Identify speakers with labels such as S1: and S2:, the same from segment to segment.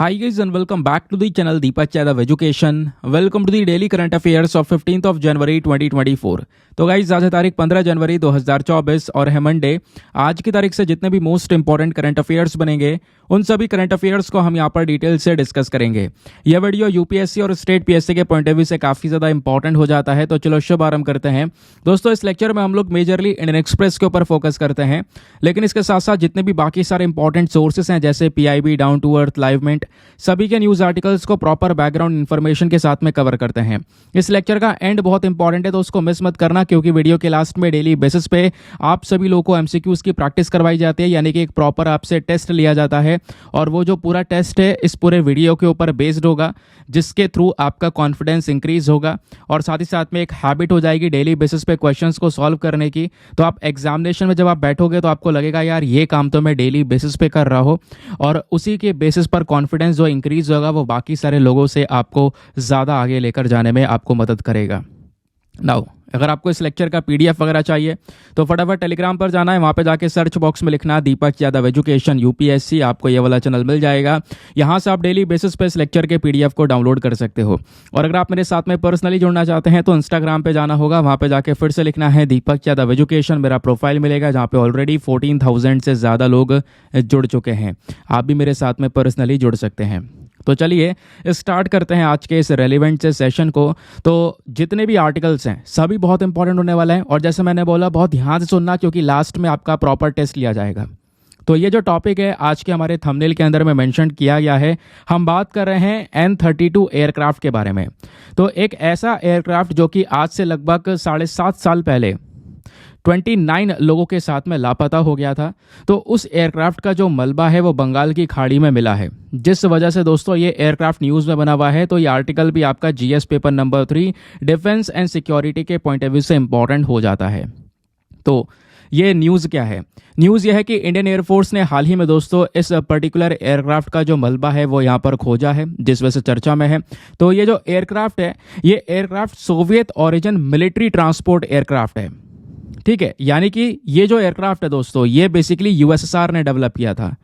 S1: Hi guys and welcome back to the channel Deepak Yadav Education. Welcome to the daily current affairs of 15th of January 2024. तो guys आज है तारीख 15 जनवरी 2024 और है Monday. आज की तारीख से जितने भी मोस्ट इंपॉर्टेंट करंट अफेयर्स बनेंगे उन सभी करंट अफेयर्स को हम यहाँ पर डिटेल से डिस्कस करेंगे। यह वीडियो यूपीएससी और स्टेट पीएससी के पॉइंट ऑफ व्यू से काफ़ी ज़्यादा इंपॉर्टेंट हो जाता है। तो चलो शुभ आरंभ करते हैं। दोस्तों इस लेक्चर में हम लोग मेजरली इंडियन एक्सप्रेस के ऊपर फोकस करते हैं, लेकिन इसके साथ साथ जितने भी बाकी सारे इंपॉर्टेंट सोर्सेस हैं जैसे PIB, down to earth, Livemint, सभी के न्यूज़ आर्टिकल्स को प्रॉपर बैकग्राउंड इन्फॉर्मेशन के साथ में कवर करते हैं। इस लेक्चर का एंड बहुत इंपॉर्टेंट है तो उसको मिस मत करना, क्योंकि वीडियो के लास्ट में डेली बेसिस पे आप सभी लोगों को एमसीक्यूज की प्रैक्टिस करवाई जाती है, यानी कि एक प्रॉपर आपसे टेस्ट लिया जाता है और वो जो पूरा टेस्ट है इस पूरे वीडियो के ऊपर बेस्ड होगा, जिसके थ्रू आपका कॉन्फिडेंस इंक्रीज होगा और साथ ही साथ में एक हैबिट हो जाएगी डेली बेसिस पे क्वेश्चंस को सॉल्व करने की। तो आप एग्जामिनेशन में जब आप बैठोगे तो आपको लगेगा यार ये काम तो मैं डेली बेसिस पे कर रहा हूँ, और उसी के बेसिस पर कॉन्फिडेंस जो इंक्रीज होगा वो बाकी सारे लोगों से आपको ज़्यादा आगे लेकर जाने में आपको मदद करेगा। नाउ अगर आपको इस लेक्चर का पीडीएफ वगैरह चाहिए तो फटाफट टेलीग्राम पर जाना है, वहाँ पे जाके सर्च बॉक्स में लिखना दीपक यादव एजुकेशन यूपीएससी, आपको ये वाला चैनल मिल जाएगा। यहाँ से आप डेली बेसिस पे इस लेक्चर के पीडीएफ को डाउनलोड कर सकते हो। और अगर आप मेरे साथ में पर्सनली जुड़ना चाहते हैं तो इंस्टाग्राम पे जाना होगा, वहाँ पे जाके फिर से लिखना है दीपक यादव एजुकेशन, मेरा प्रोफाइल मिलेगा जहाँ पे ऑलरेडी 14,000 से ज़्यादा लोग जुड़ चुके हैं। आप भी मेरे साथ में पर्सनली जुड़ सकते हैं। तो चलिए स्टार्ट करते हैं आज के इस रेलिवेंट से सेशन को। तो जितने भी आर्टिकल्स हैं सभी बहुत इंपॉर्टेंट होने वाला है, और जैसे मैंने बोला बहुत ध्यान से सुनना, क्योंकि लास्ट में आपका प्रॉपर टेस्ट लिया जाएगा। तो ये जो टॉपिक है आज के हमारे थंबनेल के अंदर में मेंशन किया गया है, हम बात कर रहे हैं N-32 एयरक्राफ्ट के बारे में। तो एक ऐसा एयरक्राफ्ट जो कि आज से लगभग 7.5 साल पहले 29 लोगों के साथ में लापता हो गया था। तो उस एयरक्राफ्ट का जो मलबा है वो बंगाल की खाड़ी में मिला है, जिस वजह से दोस्तों ये एयरक्राफ्ट न्यूज़ में बना हुआ है। तो ये आर्टिकल भी आपका GS paper number 3 defence and security के पॉइंट ऑफ व्यू से इंपॉर्टेंट हो जाता है। तो ये न्यूज़ क्या है? न्यूज़ ये है कि इंडियन एयरफोर्स ने हाल ही में दोस्तों इस पर्टिकुलर एयरक्राफ्ट का जो मलबा है वो यहाँ पर खोजा है, जिस वजह से चर्चा में है। तो ये जो एयरक्राफ्ट है ये aircraft Soviet origin military transport aircraft है, ठीक है। यानी कि ये जो एयरक्राफ्ट है दोस्तों ये बेसिकली यूएसएसआर ने डेवलप किया था,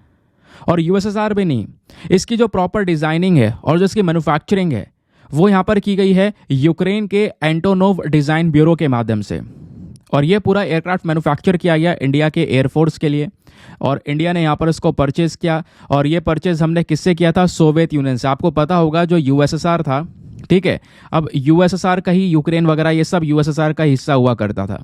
S1: और यूएसएसआर भी नहीं, इसकी जो प्रॉपर डिजाइनिंग है और जो इसकी मैन्युफैक्चरिंग है वो यहाँ पर की गई है यूक्रेन के एंटोनोव डिज़ाइन ब्यूरो के माध्यम से। और ये पूरा एयरक्राफ्ट मैन्युफैक्चर किया गया इंडिया के एयरफोर्स के लिए, और इंडिया ने यहाँ पर इसको परचेज किया। और ये परचेज हमने किससे किया था? सोवियत यूनियन से। आपको पता होगा जो यूएसएसआर था, ठीक है, अब यूएसएसआर का ही यूक्रेन वगैरह ये सब यूएसएसआर का हिस्सा हुआ करता था,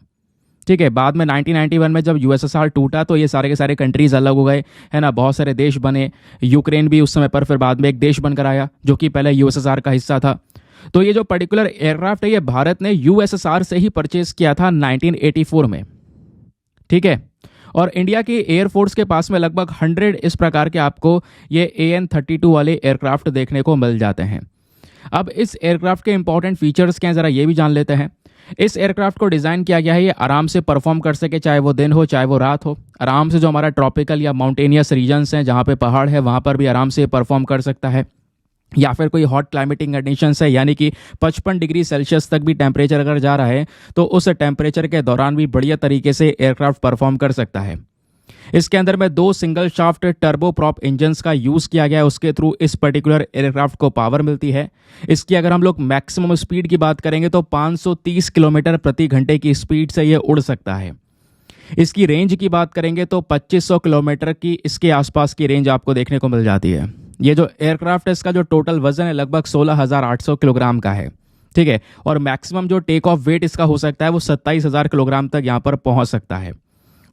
S1: ठीक है। बाद में 1991 में जब यूएसएसआर टूटा तो ये सारे के सारे कंट्रीज अलग हो गए, है ना, बहुत सारे देश बने। यूक्रेन भी उस समय पर फिर बाद में एक देश बनकर आया जो कि पहले यूएसएसआर का हिस्सा था। तो ये जो पर्टिकुलर एयरक्राफ्ट है ये भारत ने यूएसएसआर से ही परचेज किया था 1984 में, ठीक है। और इंडिया की एयरफोर्स के पास में लगभग 100 इस प्रकार के आपको ये AN-32 वाले एयरक्राफ्ट देखने को मिल जाते हैं। अब इस एयरक्राफ्ट के इंपॉर्टेंट फीचर्स क्या हैं ज़रा ये भी जान लेते हैं। इस एयरक्राफ्ट को डिज़ाइन किया गया है ये आराम से परफॉर्म कर सके, चाहे वो दिन हो चाहे वो रात हो। आराम से जो हमारा ट्रॉपिकल या माउंटेनियस रीजन्स हैं जहाँ पे पहाड़ है वहाँ पर भी आराम से परफॉर्म कर सकता है, या फिर कोई हॉट क्लाइमेटिंग कंडीशंस है, यानी कि 55 डिग्री सेल्सियस तक भी टेम्परेचर अगर जा रहा है तो उस टेम्परेचर के दौरान भी बढ़िया तरीके से एयरक्राफ्ट परफॉर्म कर सकता है। इसके अंदर में 2 single shaft turbo prop engines का यूज़ किया गया है, उसके थ्रू इस पर्टिकुलर एयरक्राफ्ट को पावर मिलती है। इसकी अगर हम लोग मैक्सिमम स्पीड की बात करेंगे तो 530 किलोमीटर प्रति घंटे की स्पीड से ये उड़ सकता है। इसकी रेंज की बात करेंगे तो 2500 किलोमीटर की इसके आसपास की रेंज आपको देखने को मिल जाती है। ये जो एयरक्राफ्ट है इसका जो टोटल वजन है लगभग 16,800 किलोग्राम का है, ठीक है। और मैक्सिमम जो टेक ऑफ वेट इसका हो सकता है वो 27,000 किलोग्राम तक यहाँ पर पहुँच सकता है।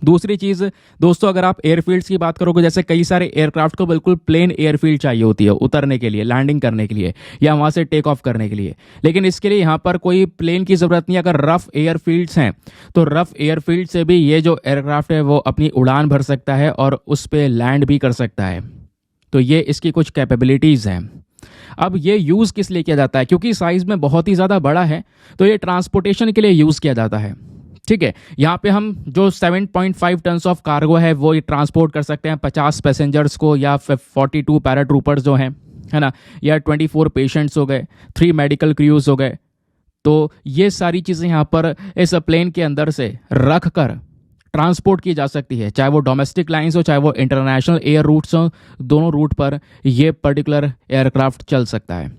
S1: दूसरी चीज़ दोस्तों, अगर आप एयरफील्ड्स की बात करोगे, जैसे कई सारे एयरक्राफ्ट को बिल्कुल प्लेन एयरफील्ड चाहिए होती है उतरने के लिए, लैंडिंग करने के लिए या वहाँ से टेक ऑफ करने के लिए, लेकिन इसके लिए यहाँ पर कोई प्लेन की ज़रूरत नहीं। अगर रफ़ एयरफील्ड्स हैं तो रफ़ एयरफील्ड से भी ये जो एयरक्राफ्ट है वो अपनी उड़ान भर सकता है और उस पर लैंड भी कर सकता है। तो ये इसकी कुछ कैपेबिलिटीज़ हैं। अब ये यूज़ किस लिए किया जाता है? क्योंकि साइज़ में बहुत ही ज़्यादा बड़ा है तो ये ट्रांसपोर्टेशन के लिए यूज़ किया जाता है, ठीक है। यहाँ पे हम जो 7.5 टन्स ऑफ कार्गो है वो ट्रांसपोर्ट कर सकते हैं, 50 पैसेंजर्स को या 42 पैराट्रूपर्स जो हैं, है ना, या 24 पेशेंट्स हो गए, 3 मेडिकल क्रूज हो गए। तो ये सारी चीज़ें यहाँ पर इस प्लेन के अंदर से रख कर ट्रांसपोर्ट की जा सकती है, चाहे वो डोमेस्टिक लाइंस हो चाहे वो इंटरनेशनल एयर रूट्स हो, दोनों रूट पर ये पर्टिकुलर एयरक्राफ्ट चल सकता है।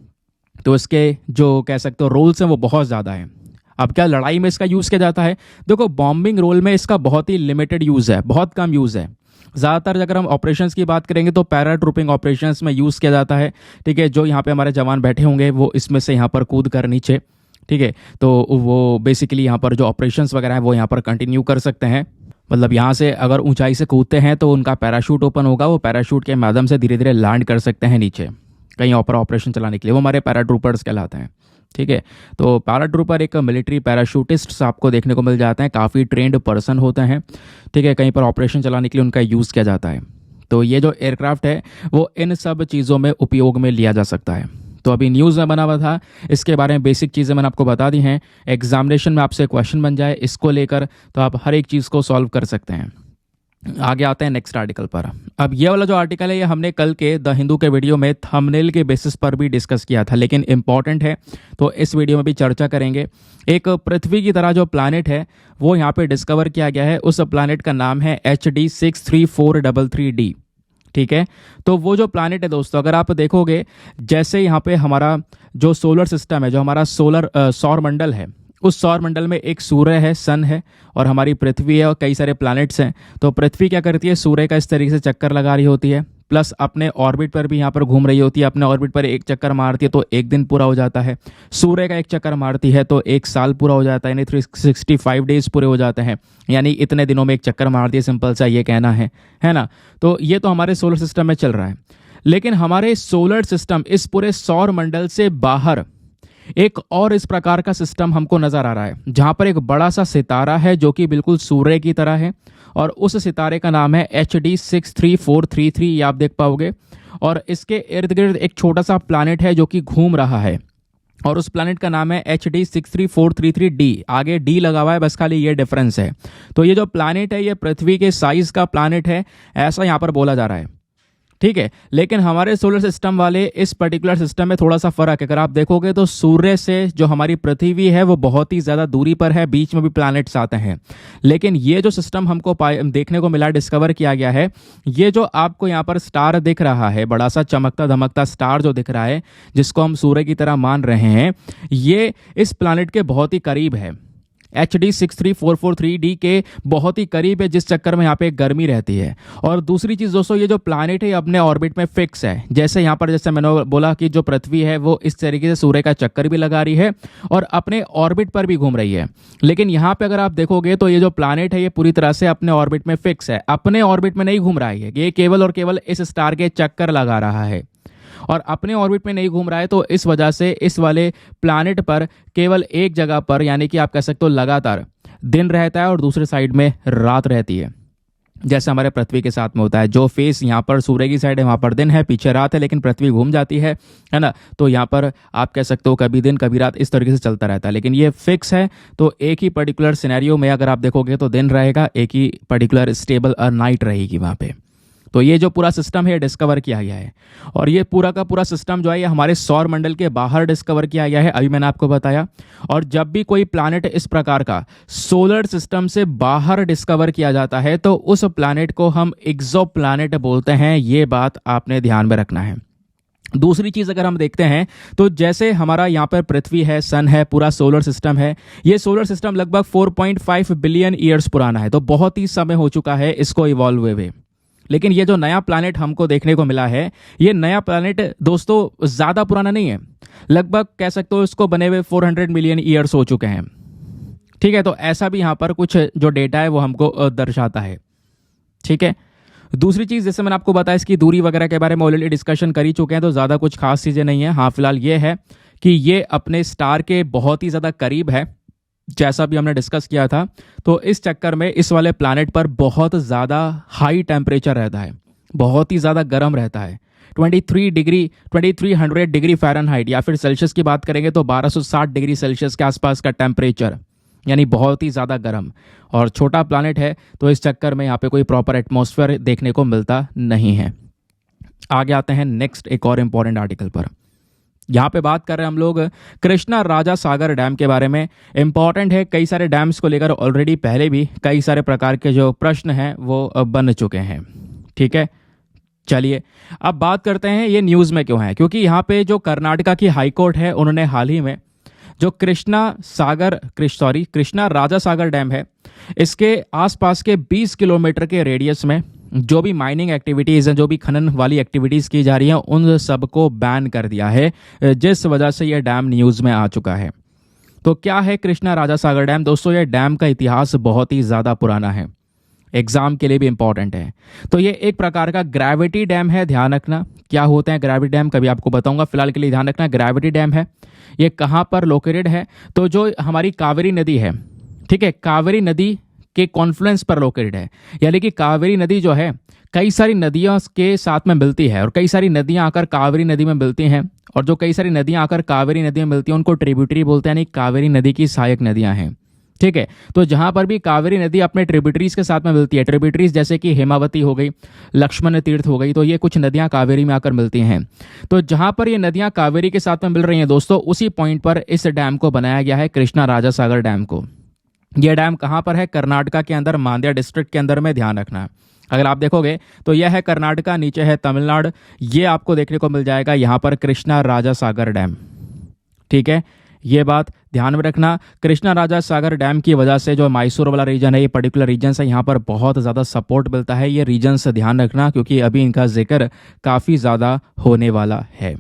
S1: तो इसके जो कह सकते हो रोल्स हैं वो बहुत ज़्यादा हैं। अब क्या लड़ाई में इसका यूज़ किया जाता है? देखो, बॉम्बिंग रोल में इसका बहुत ही लिमिटेड यूज़ है, बहुत कम यूज़ है। ज़्यादातर अगर हम ऑपरेशंस की बात करेंगे तो पैराट्रूपिंग ऑपरेशंस में यूज़ किया जाता है। ठीक है, जो यहाँ पे हमारे जवान बैठे होंगे वो इसमें से यहाँ पर कूद कर नीचे, ठीक है, तो वो बेसिकली यहाँ पर जो ऑपरेशंस वगैरह हैं वो यहाँ पर कंटिन्यू कर सकते हैं। मतलब यहाँ से अगर ऊंचाई से कूदते हैं तो उनका पैराशूट ओपन होगा, वो पैराशूट के माध्यम से धीरे धीरे लैंड कर सकते हैं नीचे कहीं ऑपरेशन चलाने के लिए, वो हमारे पैराट्रूपर्स कहलाते हैं। ठीक है, तो पैराट्रूपर एक मिलिट्री पैराशूटिस्ट आपको देखने को मिल जाते हैं, काफ़ी ट्रेंड पर्सन होते हैं। ठीक है, कहीं पर ऑपरेशन चलाने के लिए उनका यूज़ किया जाता है। तो ये जो एयरक्राफ्ट है वो इन सब चीज़ों में उपयोग में लिया जा सकता है। तो अभी न्यूज़ में बना हुआ था, इसके बारे में बेसिक चीज़ें मैंने आपको बता दी हैं। एग्जामिनेशन में आपसे क्वेश्चन बन जाए इसको लेकर तो आप हर एक चीज़ को सॉल्व कर सकते हैं। आगे आते हैं नेक्स्ट आर्टिकल पर। अब ये वाला जो आर्टिकल है ये हमने कल के द हिंदू के वीडियो में थंबनेल के बेसिस पर भी डिस्कस किया था, लेकिन इंपॉर्टेंट है तो इस वीडियो में भी चर्चा करेंगे। एक पृथ्वी की तरह जो प्लैनेट है वो यहाँ पे डिस्कवर किया गया है, उस प्लैनेट का नाम है HD 63433D। ठीक है, तो वो जो प्लैनेट है दोस्तों, अगर आप देखोगे जैसे यहाँ पे हमारा जो सोलर सिस्टम है, जो हमारा सौर मंडल है, उस सौर मंडल में एक सूर्य है, सन है, और हमारी पृथ्वी है और कई सारे प्लैनेट्स हैं। तो पृथ्वी क्या करती है, सूर्य का इस तरीके से चक्कर लगा रही होती है, प्लस अपने ऑर्बिट पर भी यहाँ पर घूम रही होती है। अपने ऑर्बिट पर एक चक्कर मारती है तो एक दिन पूरा हो जाता है, सूर्य का एक चक्कर मारती है तो एक साल पूरा हो जाता है, यानी 365 डेज पूरे हो जाते हैं, यानी इतने दिनों में एक चक्कर मारती है, सिंपल सा ये कहना है ना। तो ये तो हमारे सोलर सिस्टम में चल रहा है, लेकिन हमारे सोलर सिस्टम, इस पूरे सौर मंडल से बाहर एक और इस प्रकार का सिस्टम हमको नजर आ रहा है, जहां पर एक बड़ा सा सितारा है जो कि बिल्कुल सूर्य की तरह है, और उस सितारे का नाम है HD 63433, ये आप देख पाओगे। और इसके इर्द गिर्द एक छोटा सा प्लैनेट है जो कि घूम रहा है, और उस प्लैनेट का नाम है HD 63433D। आगे D लगा हुआ है, बस खाली ये डिफरेंस है। तो ये जो प्लैनेट है ये पृथ्वी के साइज का प्लैनेट है, ऐसा यहाँ पर बोला जा रहा है। ठीक है, लेकिन हमारे सोलर सिस्टम वाले इस पर्टिकुलर सिस्टम में थोड़ा सा फर्क है। अगर आप देखोगे तो सूर्य से जो हमारी पृथ्वी है वो बहुत ही ज़्यादा दूरी पर है, बीच में भी प्लैनेट्स आते हैं। लेकिन ये जो सिस्टम हमको देखने को मिला, डिस्कवर किया गया है, ये जो आपको यहाँ पर स्टार दिख रहा है, बड़ा सा चमकता धमकता स्टार जो दिख रहा है, जिसको हम सूर्य की तरह मान रहे हैं, ये इस प्लैनेट के बहुत ही करीब है। HD 63443D के बहुत ही करीब है, जिस चक्कर में यहाँ पे गर्मी रहती है। और दूसरी चीज़ दोस्तों, ये जो प्लैनेट है अपने ऑर्बिट में फिक्स है। जैसे यहाँ पर जैसे मैंने बोला कि जो पृथ्वी है वो इस तरीके से सूर्य का चक्कर भी लगा रही है और अपने ऑर्बिट पर भी घूम रही है, लेकिन यहाँ पे अगर आप देखोगे तो ये जो प्लैनेट है ये पूरी तरह से अपने ऑर्बिट में फिक्स है, अपने ऑर्बिट में नहीं घूम रहा है, ये केवल और केवल इस स्टार के चक्कर लगा रहा है और अपने ऑर्बिट में नहीं घूम रहा है। तो इस वजह से इस वाले प्लैनेट पर केवल एक जगह पर, यानी कि आप कह सकते हो लगातार दिन रहता है और दूसरे साइड में रात रहती है, जैसे हमारे पृथ्वी के साथ में होता है। जो फेस यहाँ पर सूर्य की साइड है वहाँ पर दिन है, पीछे रात है, लेकिन पृथ्वी घूम जाती है ना। तो यहाँ पर आप कह सकते हो कभी दिन कभी रात इस तरीके से चलता रहता है, लेकिन ये फिक्स है। तो एक ही पर्टिकुलर सिनेरियो में अगर आप देखोगे तो दिन रहेगा, एक ही पर्टिकुलर स्टेबल नाइट रहेगी वहाँ पे। तो ये जो पूरा सिस्टम है डिस्कवर किया गया है, और ये पूरा का पूरा सिस्टम जो है ये हमारे सौर मंडल के बाहर डिस्कवर किया गया है, अभी मैंने आपको बताया। और जब भी कोई प्लैनेट इस प्रकार का सोलर सिस्टम से बाहर डिस्कवर किया जाता है तो उस प्लैनेट को हम एक्सोप्लैनेट बोलते हैं, ये बात आपने ध्यान में रखना है। दूसरी चीज़ अगर हम देखते हैं तो जैसे हमारा यहाँ पर पृथ्वी है, सन है, पूरा सोलर सिस्टम है, ये सोलर सिस्टम लगभग 4.5 बिलियन ईयर्स पुराना है, तो बहुत ही समय हो चुका है इसको इवॉल्व हुए। लेकिन ये जो नया प्लैनेट हमको देखने को मिला है, ये नया प्लैनेट दोस्तों ज़्यादा पुराना नहीं है, लगभग कह सकते हो इसको बने हुए 400 मिलियन ईयर्स हो चुके हैं। ठीक है, तो ऐसा भी यहाँ पर कुछ जो डेटा है वो हमको दर्शाता है। ठीक है, दूसरी चीज़ जैसे मैंने आपको बताया, इसकी दूरी वगैरह के बारे में ऑलरेडी डिस्कशन कर ही चुके हैं, तो ज़्यादा कुछ खास चीज़ें नहीं है। हाँ, फिलहाल ये है कि ये अपने स्टार के बहुत ही ज़्यादा करीब है, जैसा भी हमने डिस्कस किया था। तो इस चक्कर में इस वाले प्लैनेट पर बहुत ज़्यादा हाई टेम्परेचर रहता है, बहुत ही ज़्यादा गर्म रहता है। 2300 डिग्री फ़ारेनहाइट या फिर सेल्सियस की बात करेंगे तो 1260 डिग्री सेल्सियस के आसपास का टेम्परेचर, यानी बहुत ही ज़्यादा गर्म। और छोटा प्लैनेट है तो इस चक्कर में यहाँ पे कोई प्रॉपर एटमॉस्फेयर देखने को मिलता नहीं है। आगे आते हैं नेक्स्ट एक और इम्पॉर्टेंट आर्टिकल पर। यहाँ पे बात कर रहे हैं हम लोग कृष्णा राजा सागर डैम के बारे में। इंपॉर्टेंट है, कई सारे डैम्स को लेकर ऑलरेडी पहले भी कई सारे प्रकार के जो प्रश्न हैं वो बन चुके हैं। ठीक है, चलिए अब बात करते हैं ये न्यूज़ में क्यों है। क्योंकि यहाँ पे जो कर्नाटका की हाई कोर्ट है उन्होंने हाल ही में जो कृष्णा राजा सागर डैम है, इसके आसपास के 20 किलोमीटर के रेडियस में जो भी माइनिंग एक्टिविटीज़ हैं, जो भी खनन वाली एक्टिविटीज़ की जा रही हैं, उन सबको बैन कर दिया है, जिस वजह से ये डैम न्यूज़ में आ चुका है। तो क्या है कृष्णा राजा सागर डैम? दोस्तों, ये डैम का इतिहास बहुत ही ज़्यादा पुराना है, एग्जाम के लिए भी इंपॉर्टेंट है। तो ये एक प्रकार का ग्रेविटी डैम है। ध्यान रखना क्या होते हैं ग्रेविटी डैम, कभी आपको बताऊंगा, फिलहाल के लिए ध्यान रखना ग्रेविटी डैम है। ये कहाँ पर लोकेटेड है? तो जो हमारी कावेरी नदी है, ठीक है, कावेरी नदी के कॉन्फ्लुएंस पर लोकेटेड है। यानी कि कावेरी नदी जो है कई सारी नदियों के साथ में मिलती है, और कई सारी नदियां आकर कावेरी नदी में मिलती हैं, और जो कई सारी नदियां आकर कावेरी नदी में मिलती हैं उनको ट्रिब्यूटरी बोलते हैं, यानी कावेरी नदी की सहायक नदियां हैं। ठीक है, तो जहां पर भी कावेरी नदी अपने ट्रिब्यूटरीज के साथ में मिलती है, ट्रिब्यूटरीज जैसे कि हेमावती हो गई, लक्ष्मण तीर्थ हो गई, तो ये कुछ नदियां कावेरी में आकर मिलती हैं। तो जहां पर ये नदियां कावेरी के साथ में मिल रही हैं दोस्तों, उसी पॉइंट पर इस डैम को बनाया गया है, कृष्णा राजा सागर डैम को। यह डैम कहां पर है? कर्नाटका के अंदर, मांड्या डिस्ट्रिक्ट के अंदर में। ध्यान रखना, अगर आप देखोगे तो यह है कर्नाटका, नीचे है तमिलनाडु, ये आपको देखने को मिल जाएगा यहाँ पर कृष्णा राजा सागर डैम। ठीक है, ये बात ध्यान में रखना। कृष्णा राजा सागर डैम की वजह से जो मैसूर वाला रीजन है, ये पर्टिकुलर रीजन से यहाँ पर बहुत ज़्यादा सपोर्ट मिलता है। ये रीजन से ध्यान रखना, क्योंकि अभी इनका जिक्र काफ़ी ज़्यादा होने वाला है।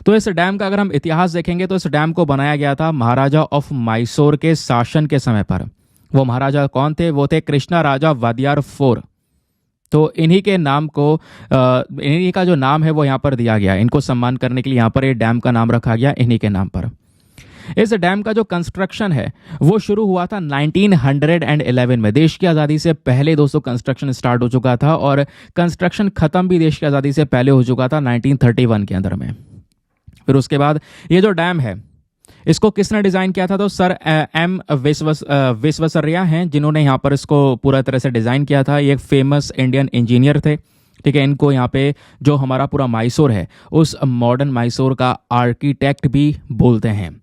S1: तो इस डैम का अगर हम इतिहास देखेंगे तो इस डैम को बनाया गया था महाराजा ऑफ मैसूर के शासन के समय पर। वो महाराजा कौन थे? वो थे कृष्णा राजा वादियार 4। तो इन्हीं के नाम को इन्हीं का जो नाम है वो यहाँ पर दिया गया, इनको सम्मान करने के लिए यहाँ पर ये डैम का नाम रखा गया, इन्हीं के नाम पर। इस डैम का जो कंस्ट्रक्शन है वो शुरू हुआ था 1911 में। देश की आज़ादी से पहले दोस्तों कंस्ट्रक्शन स्टार्ट हो चुका था, और कंस्ट्रक्शन खत्म भी देश की आज़ादी से पहले हो चुका था 1931 के अंदर में। फिर उसके बाद ये जो डैम है इसको किसने डिज़ाइन किया था? तो सर एम विश्वेश्वरैया हैं जिन्होंने यहाँ पर इसको पूरा तरह से डिज़ाइन किया था। ये एक फेमस इंडियन इंजीनियर थे। ठीक है, इनको यहाँ पे जो हमारा पूरा मैसूर है उस मॉडर्न मैसूर का आर्किटेक्ट भी बोलते हैं।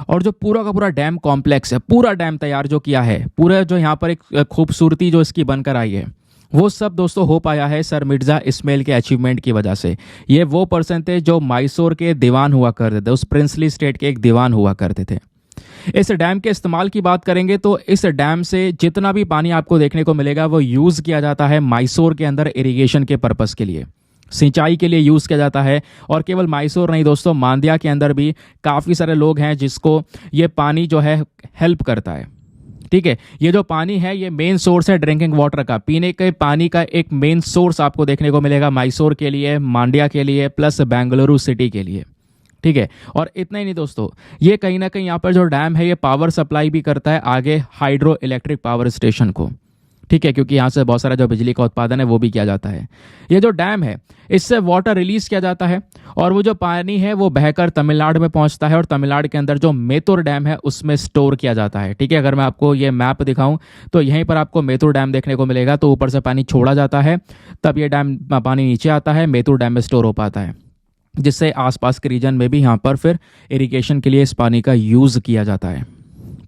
S1: और जो पूरा का पूरा डैम कॉम्प्लेक्स है, पूरा डैम तैयार जो किया है, पूरा जो यहाँ पर एक खूबसूरती जो इसकी बनकर आई है, वो सब दोस्तों हो पाया है सर मिर्ज़ा इस्माइल के अचीवमेंट की वजह से। ये वो पर्सन थे जो मैसूर के दीवान हुआ करते थे, उस प्रिंसली स्टेट के एक दीवान हुआ करते थे। इस डैम के इस्तेमाल की बात करेंगे तो इस डैम से जितना भी पानी आपको देखने को मिलेगा वो यूज़ किया जाता है मैसूर के अंदर इरिगेशन के पर्पज़ के लिए, सिंचाई के लिए यूज़ किया जाता है। और केवल मैसूर नहीं दोस्तों, मांड्या के अंदर भी काफ़ी सारे लोग हैं जिसको ये पानी जो है हेल्प करता है। ठीक है, ये जो पानी है ये मेन सोर्स है ड्रिंकिंग वाटर का, पीने के पानी का एक मेन सोर्स आपको देखने को मिलेगा मैसूर के लिए, मांड्या के लिए, प्लस बेंगलुरु सिटी के लिए। ठीक है, और इतना ही नहीं दोस्तों, ये कहीं ना कहीं यहाँ पर जो डैम है ये पावर सप्लाई भी करता है आगे हाइड्रो इलेक्ट्रिक पावर स्टेशन को। ठीक है, क्योंकि यहाँ से बहुत सारा जो बिजली का उत्पादन है वो भी किया जाता है। ये जो डैम है इससे वाटर रिलीज किया जाता है, और वो जो पानी है वो बहकर तमिलनाडु में पहुँचता है, और तमिलनाडु के अंदर जो मेतुर डैम है उसमें स्टोर किया जाता है। ठीक है, अगर मैं आपको ये मैप दिखाऊं तो यहीं पर आपको मेतुर डैम देखने को मिलेगा। तो ऊपर से पानी छोड़ा जाता है, तब ये डैम पानी नीचे आता है, मेतुर डैम में स्टोर हो पाता है, जिससे आसपास के रीजन में भी यहाँ पर फिर इरिगेशन के लिए इस पानी का यूज़ किया जाता है।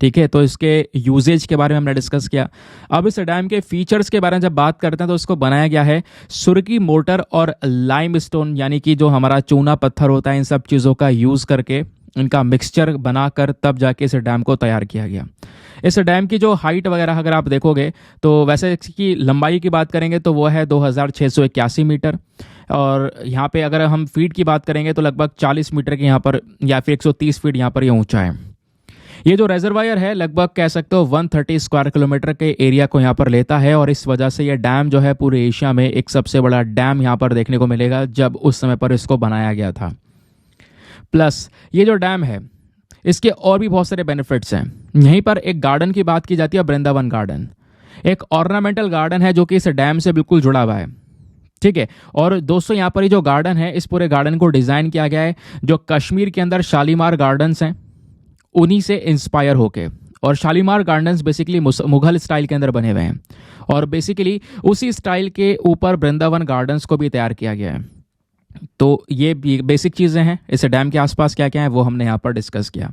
S1: ठीक है, तो इसके यूजेज के बारे में हमने डिस्कस किया। अब इस डैम के फीचर्स के बारे में जब बात करते हैं तो इसको बनाया गया है सुर्की मोर्टर और लाइमस्टोन, यानी कि जो हमारा चूना पत्थर होता है, इन सब चीज़ों का यूज़ करके इनका मिक्सचर बनाकर तब जाके इस डैम को तैयार किया गया। इस डैम की जो हाइट वगैरह अगर आप देखोगे तो वैसे इसकी लंबाई की बात करेंगे तो वो है 2681 मीटर, और यहाँ पे अगर हम फीट की बात करेंगे तो लगभग 40 मीटर के यहाँ पर, या फिर 130 फीट यहाँ पर ये ऊंचा है। ये जो रेजरवायर है लगभग कह सकते हो 130 स्क्वायर किलोमीटर के एरिया को यहाँ पर लेता है, और इस वजह से ये डैम जो है पूरे एशिया में एक सबसे बड़ा डैम यहाँ पर देखने को मिलेगा जब उस समय पर इसको बनाया गया था। प्लस ये जो डैम है इसके और भी बहुत सारे बेनिफिट्स हैं। यहीं पर एक गार्डन की बात की जाती है, वृंदावन गार्डन, एक ऑर्नामेंटल गार्डन है जो कि इस डैम से बिल्कुल जुड़ा हुआ है। ठीक है, और दोस्तों यहाँ पर ये जो गार्डन है, इस पूरे गार्डन को डिज़ाइन किया गया है जो कश्मीर के अंदर शालीमार गार्डन्स हैं उन्हीं से इंस्पायर होके, और Shalimar gardens basically Mughal style के अंदर बने हुए हैं, और बेसिकली उसी स्टाइल के ऊपर वृंदावन गार्डन्स को भी तैयार किया गया है। तो ये बेसिक चीज़ें हैं। इस डैम के आसपास क्या क्या है वो हमने यहाँ पर डिस्कस किया।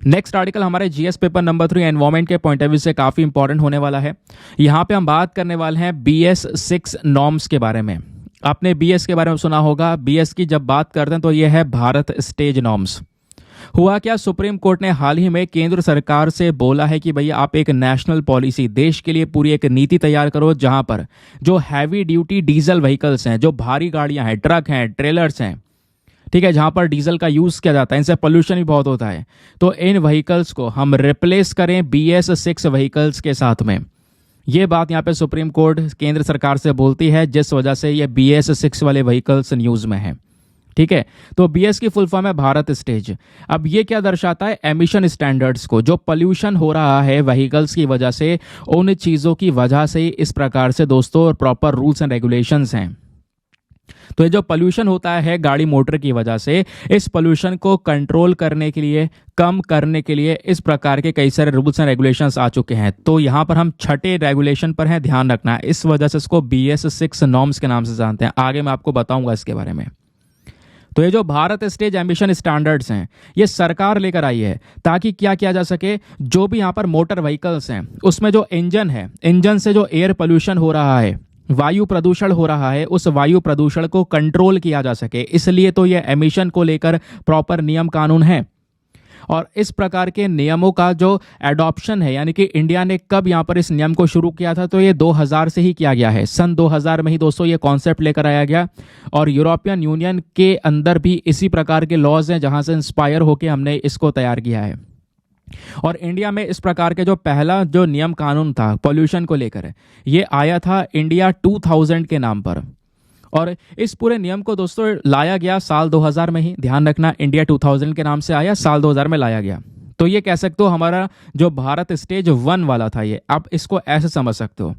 S1: नेक्स्ट आर्टिकल हमारे जीएस पेपर नंबर 3 एनवायरमेंट के पॉइंट ऑफ व्यू से काफ़ी इंपॉर्टेंट होने वाला है। यहाँ पे हम बात करने वाले हैं BS6 नॉर्म्स के बारे में। आपने BS के बारे में सुना होगा। BS की जब बात करते हैं तो ये है भारत स्टेज नॉर्म्स। हुआ क्या, सुप्रीम कोर्ट ने हाल ही में केंद्र सरकार से बोला है कि भैया आप एक नेशनल पॉलिसी, देश के लिए पूरी एक नीति तैयार करो जहां पर जो हैवी ड्यूटी डीजल व्हीकल्स हैं, जो भारी गाड़ियां हैं, ट्रक हैं, ट्रेलर्स हैं, ठीक है, जहां पर डीजल का यूज़ किया जाता है, इनसे पोल्यूशन भी बहुत होता है, तो इन व्हीकल्स को हम रिप्लेस करें BS6 व्हीकल्स के साथ में। ये बात यहाँ पे सुप्रीम कोर्ट केंद्र सरकार से बोलती है, जिस वजह से ये BS6 वाले व्हीकल्स न्यूज़ में हैं। ठीक है, तो BS की फुल फॉर्म है भारत स्टेज। अब ये क्या दर्शाता है, एमिशन स्टैंडर्ड्स को, जो पोल्यूशन हो रहा है व्हीकल्स की वजह से, उन चीज़ों की वजह से इस प्रकार से दोस्तों प्रॉपर रूल्स एंड रेगुलेशंस हैं। तो ये जो पोल्यूशन होता है गाड़ी मोटर की वजह से, इस पोल्यूशन को कंट्रोल करने के लिए, कम करने के लिए इस प्रकार के कई सारे रूल्स एंड रेगुलेशंस आ चुके हैं। तो यहाँ पर हम छठे रेगुलेशन पर हैं, ध्यान रखना है। इस वजह से इसको BS6 नॉर्म्स के नाम से जानते हैं। आगे मैं आपको बताऊंगा इसके बारे में। तो ये जो भारत स्टेज एमिशन स्टैंडर्ड्स हैं, ये सरकार लेकर आई है ताकि क्या किया जा सके, जो भी यहाँ पर मोटर व्हीकल्स हैं उसमें जो इंजन है, इंजन से जो एयर पोल्यूशन हो रहा है, वायु प्रदूषण हो रहा है, उस वायु प्रदूषण को कंट्रोल किया जा सके। इसलिए तो ये एमिशन को लेकर प्रॉपर नियम कानून है। और इस प्रकार के नियमों का जो एडॉप्शन है, यानी कि इंडिया ने कब यहाँ पर इस नियम को शुरू किया था, तो ये 2000 से ही किया गया है। सन 2000 में ही दोस्तों ये कॉन्सेप्ट लेकर आया गया। और यूरोपियन यूनियन के अंदर भी इसी प्रकार के लॉज हैं जहाँ से इंस्पायर होकर हमने इसको तैयार किया है। और इंडिया में इस प्रकार के जो पहला जो नियम कानून था पोल्यूशन को लेकर, ये आया था इंडिया 2000 के नाम पर। और इस पूरे नियम को दोस्तों लाया गया साल 2000 में ही, ध्यान रखना, इंडिया 2000 के नाम से आया, साल 2000 में लाया गया। तो ये कह सकते हो हमारा जो भारत स्टेज 1 वाला था, ये आप इसको ऐसे समझ सकते हो।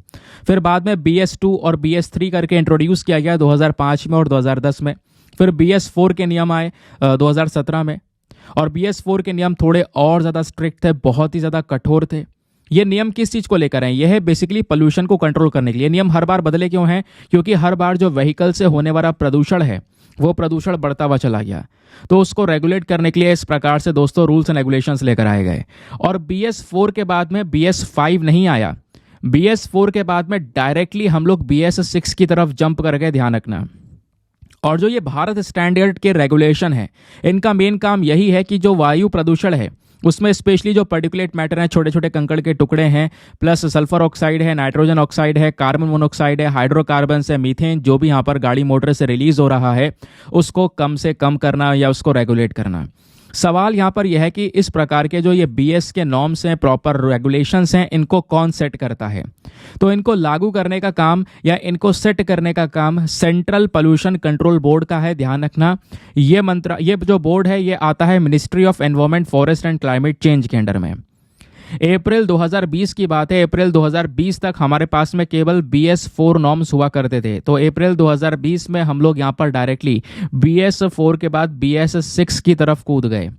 S1: फिर बाद में BS2 और BS3 करके इंट्रोड्यूस किया गया 2005 में और 2010 में। फिर BS4 के नियम आए 2017 में। और BS4 के नियम थोड़े और ज़्यादा स्ट्रिक्ट थे, बहुत ही ज़्यादा कठोर थे। ये नियम किस चीज़ को लेकर हैं, यह है बेसिकली पोल्यूशन को कंट्रोल करने के लिए। नियम हर बार बदले क्यों हैं, क्योंकि हर बार जो व्हीकल से होने वाला प्रदूषण है वो प्रदूषण बढ़ता हुआ चला गया। तो उसको रेगुलेट करने के लिए इस प्रकार से दोस्तों रूल्स एंड रेगुलेशंस लेकर आए गए। और BS4 के बाद में BS5 नहीं आया। BS4 के बाद में डायरेक्टली हम लोग BS6 की तरफ जंप कर गए, ध्यान रखना। और जो ये भारत स्टैंडर्ड के रेगुलेशन है, इनका मेन काम यही है कि जो वायु प्रदूषण है उसमें स्पेशली जो पर्टिकुलेट मैटर हैं, छोटे छोटे कंकड़ के टुकड़े हैं, प्लस सल्फर ऑक्साइड है, नाइट्रोजन ऑक्साइड है, कार्बन मोनोऑक्साइड है, हाइड्रोकार्बन से मीथेन, जो भी यहाँ पर गाड़ी मोटर से रिलीज हो रहा है उसको कम से कम करना या उसको रेगुलेट करना। सवाल यहाँ पर यह है कि इस प्रकार के जो ये BS के नॉर्म्स हैं, प्रॉपर रेगुलेशंस हैं, इनको कौन सेट करता है। तो इनको लागू करने का काम या इनको सेट करने का काम सेंट्रल पोल्यूशन कंट्रोल बोर्ड का है, ध्यान रखना। ये जो बोर्ड है ये आता है ministry of environment, forest and climate change के अंडर में। अप्रैल 2020 की बात है, अप्रैल 2020 तक हमारे पास में केवल BS4 नॉर्म्स हुआ करते थे। तो अप्रैल 2020 में हम लोग यहाँ पर डायरेक्टली BS4 के बाद BS6 की तरफ कूद गए।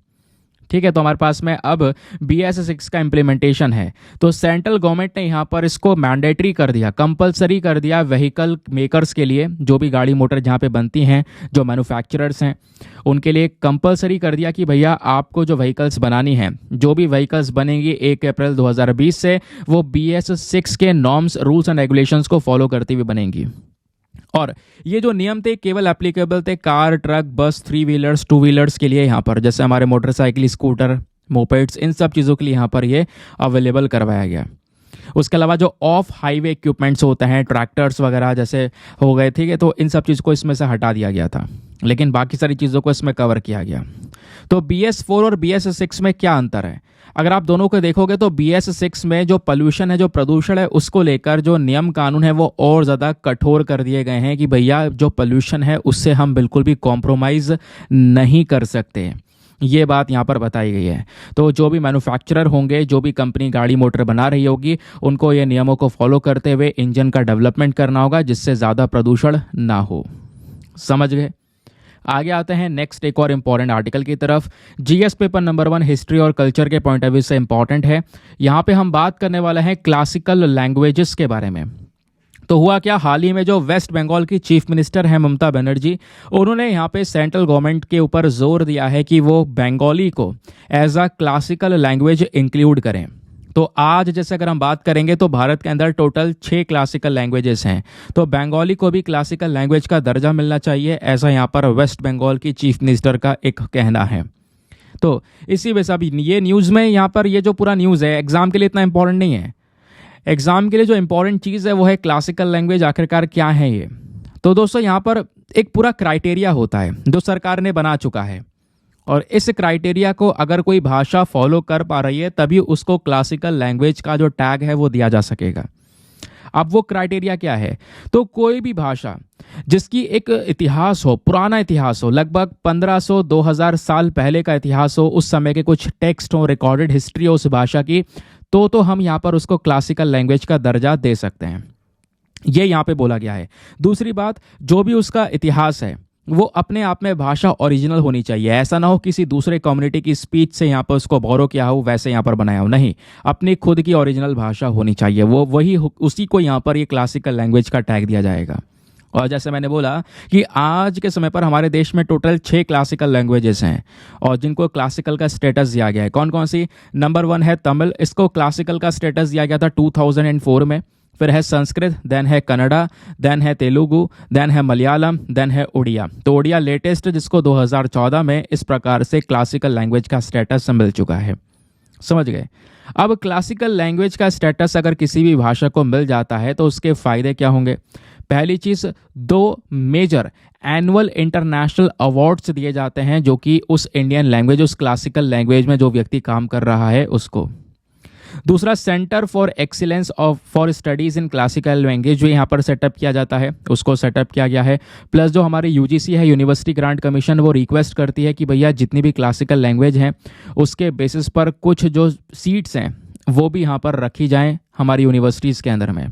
S1: ठीक है, तो हमारे पास में अब BS6 का इम्प्लीमेंटेशन है। तो सेंट्रल गवर्नमेंट ने यहाँ पर इसको मैंडेटरी कर दिया, कंपलसरी कर दिया व्हीकल मेकर्स के लिए, जो भी गाड़ी मोटर जहाँ पे बनती हैं, जो मैन्युफैक्चरर्स हैं, उनके लिए कंपलसरी कर दिया कि भैया आपको जो व्हीकल्स बनानी हैं, जो भी व्हीकल्स बनेंगी 1 अप्रैल 2020 से, वो BS6 के नॉर्म्स, रूल्स एंड रेगुलेशंस को फॉलो करती हुई बनेंगी। और ये जो नियम थे केवल एप्लीकेबल थे कार, ट्रक, बस, 3 व्हीलर्स, 2 व्हीलर्स के लिए, यहाँ पर जैसे हमारे मोटरसाइकिल, स्कूटर, मोपेड्स, इन सब चीज़ों के लिए यहाँ पर ये अवेलेबल करवाया गया। उसके अलावा जो ऑफ हाईवे इक्विपमेंट्स होते हैं, ट्रैक्टर्स वगैरह जैसे हो गए, ठीक है, तो इन सब चीज़ को इसमें से हटा दिया गया था, लेकिन बाकी सारी चीज़ों को इसमें कवर किया गया। तो BS4 और BS6 में क्या अंतर है, अगर आप दोनों को देखोगे तो BS6 में जो पोल्यूशन है, जो प्रदूषण है, उसको लेकर जो नियम कानून है वो और ज़्यादा कठोर कर दिए गए हैं कि भैया जो पोल्यूशन है उससे हम बिल्कुल भी कॉम्प्रोमाइज़ नहीं कर सकते। ये बात यहाँ पर बताई गई है। तो जो भी मैन्युफैक्चरर होंगे, जो भी कंपनी गाड़ी मोटर बना रही होगी, उनको ये नियमों को फॉलो करते हुए इंजन का डेवलपमेंट करना होगा जिससे ज़्यादा प्रदूषण ना हो। समझ गए? आगे आते हैं नेक्स्ट एक और इम्पॉर्टेंट आर्टिकल की तरफ। GS पेपर नंबर 1 हिस्ट्री और कल्चर के पॉइंट ऑफ व्यू से इम्पॉर्टेंट है। यहाँ पे हम बात करने वाले हैं क्लासिकल लैंग्वेजेस के बारे में। तो हुआ क्या, हाल ही में जो वेस्ट बंगाल की चीफ मिनिस्टर हैं ममता बनर्जी, उन्होंने यहाँ पे सेंट्रल गवर्नमेंट के ऊपर जोर दिया है कि वो बंगाली को as a classical language include करें। तो आज जैसे अगर हम बात करेंगे तो भारत के अंदर टोटल 6 क्लासिकल लैंग्वेजेस हैं, तो बंगाली को भी क्लासिकल लैंग्वेज का दर्जा मिलना चाहिए, ऐसा यहाँ पर वेस्ट बंगाल की चीफ मिनिस्टर का एक कहना है। तो इसी वजह से अभी ये न्यूज़ में यहाँ पर ये जो पूरा न्यूज़ है एग्जाम के लिए इतना इंपॉर्टेंट नहीं है। एग्जाम के लिए जो इंपॉर्टेंट चीज़ है वो है क्लासिकल लैंग्वेज आखिरकार क्या है ये। तो दोस्तों यहाँ पर एक पूरा क्राइटेरिया होता है जो सरकार ने बना चुका है, और इस क्राइटेरिया को अगर कोई भाषा फॉलो कर पा रही है तभी उसको क्लासिकल लैंग्वेज का जो टैग है वो दिया जा सकेगा। अब वो क्राइटेरिया क्या है, तो कोई भी भाषा जिसकी एक इतिहास हो, पुराना इतिहास हो, लगभग 1500-2000 साल पहले का इतिहास हो, उस समय के कुछ टेक्स्ट हो, रिकॉर्डेड हिस्ट्री हो उस भाषा की, तो हम यहाँ पर उसको क्लासिकल लैंग्वेज का दर्जा दे सकते हैं। ये यहाँ पे बोला गया है। दूसरी बात, जो भी उसका इतिहास है वो अपने आप में भाषा ओरिजिनल होनी चाहिए। ऐसा ना हो किसी दूसरे कम्युनिटी की स्पीच से यहाँ पर उसको बोरो किया हो, वैसे यहाँ पर बनाया हो, नहीं, अपनी खुद की ओरिजिनल भाषा होनी चाहिए, वो वही उसी को यहाँ पर ये क्लासिकल लैंग्वेज का टैग दिया जाएगा। और जैसे मैंने बोला कि आज के समय पर हमारे देश में टोटल 6 क्लासिकल लैंग्वेजेस हैं और जिनको क्लासिकल का स्टेटस दिया गया है। कौन कौन सी? नंबर 1 है तमिल, इसको क्लासिकल का स्टेटस दिया गया था 2004 में। फिर है संस्कृत, देन है कन्नड़ा, देन है तेलुगु, देन है मलयालम, देन है उड़िया। तो उड़िया लेटेस्ट, जिसको 2014 में इस प्रकार से क्लासिकल लैंग्वेज का स्टेटस मिल चुका है। समझ गए? अब क्लासिकल लैंग्वेज का स्टेटस अगर किसी भी भाषा को मिल जाता है तो उसके फ़ायदे क्या होंगे? पहली चीज़, 2 मेजर एनुअल इंटरनेशनल अवार्ड्स दिए जाते हैं जो कि उस इंडियन लैंग्वेज, उस क्लासिकल लैंग्वेज में जो व्यक्ति काम कर रहा है उसको। दूसरा, centre for excellence for studies in classical language जो यहाँ पर सेटअप किया जाता है उसको सेटअप किया गया है। प्लस जो हमारी यूजीसी है, यूनिवर्सिटी ग्रांट कमीशन, वो रिक्वेस्ट करती है कि भैया जितनी भी क्लासिकल लैंग्वेज हैं उसके बेसिस पर कुछ जो सीट्स हैं वो भी यहाँ पर रखी जाएँ हमारी यूनिवर्सिटीज़ के अंदर में।